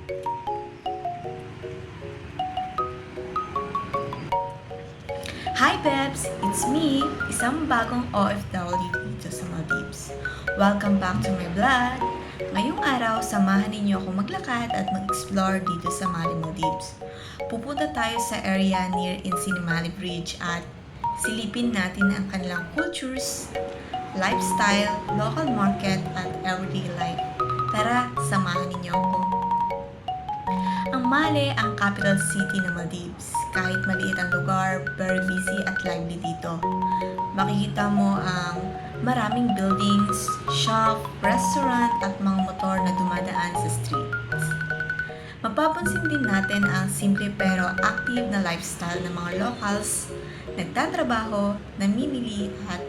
Hi Bebs! It's me, isang bagong OFW dito sa Maldives. Welcome back to my vlog! Ngayong araw, samahan ninyo ako maglakad at mag-explore dito sa Mali, Maldives. Pupunta tayo sa area near Insinimali Bridge at silipin natin ang kanilang cultures, lifestyle, local market at everyday life. Tara, samahan ninyo ako. Ang Male ang capital city ng Maldives. Kahit maliit ang lugar, very busy at lively dito. Makikita mo ang maraming buildings, shop, restaurant at mga motor na dumadaan sa streets. Mapapansin din natin ang simple pero active na lifestyle ng mga locals, nagtatrabaho, namimili at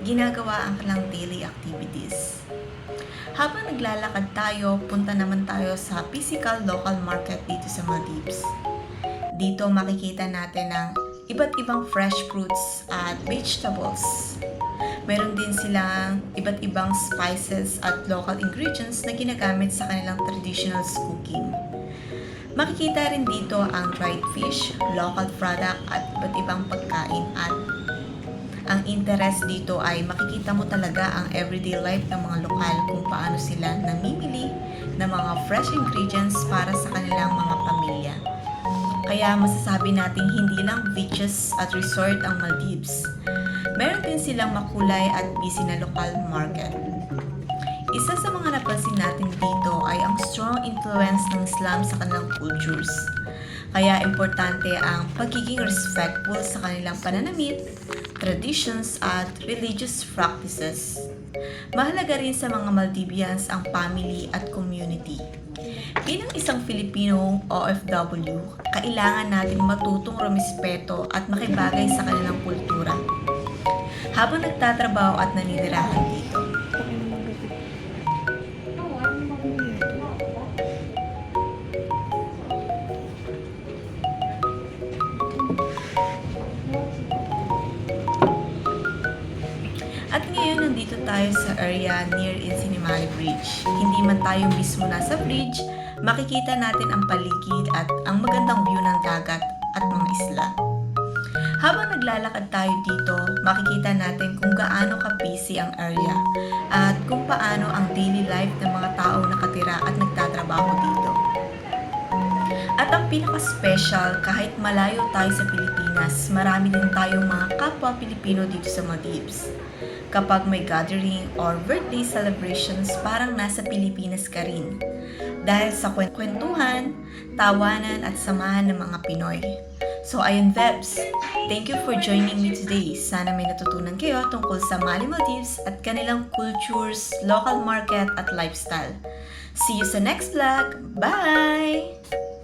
ginagawa ang kanilang daily activities. Habang naglalakad tayo, punta naman tayo sa physical local market dito sa Maldives. Dito makikita natin ang iba't ibang fresh fruits at vegetables. Meron din silang iba't ibang spices at local ingredients na ginagamit sa kanilang traditional cooking. Makikita rin dito ang dried fish, local product at iba't ibang pagkain at ang interest dito ay makikita mo talaga ang everyday life ng mga lokal kung paano sila namimili ng mga fresh ingredients para sa kanilang mga pamilya. Kaya masasabi nating hindi lang beaches at resort ang Maldives. Meron din silang makulay at busy na local market. Isa sa mga napansin natin dito ay ang strong influence ng Islam sa kanilang cultures. Kaya importante ang pagiging respectful sa kanilang pananamit, traditions at religious practices. Mahalaga rin sa mga Maldivians ang family at community. Bilang isang Filipino OFW, kailangan natin matutong rumispeto at makibagay sa kanilang kultura habang nagtatrabaho at naninirahan dito. At ngayon, nandito tayo sa area near Insinimali Bridge. Hindi man tayo mismo nasa bridge, makikita natin ang paligid at ang magandang view ng dagat at mga isla. Habang naglalakad tayo dito, makikita natin kung gaano ka-busy ang area at kung paano ang daily life ng mga tao nakatira at nagtatrabaho dito. At ang pinaka-special, kahit malayo tayo sa Pilipinas, marami din tayong mga kapwa Pilipino dito sa Maldives. Kapag may gathering or birthday celebrations, parang nasa Pilipinas ka rin. Dahil sa kwentuhan, tawanan at samahan ng mga Pinoy. So ayun Vebs, thank you for joining me today. Sana may natutunan kayo tungkol sa Mali, Maldives at kanilang cultures, local market at lifestyle. See you sa next vlog. Bye!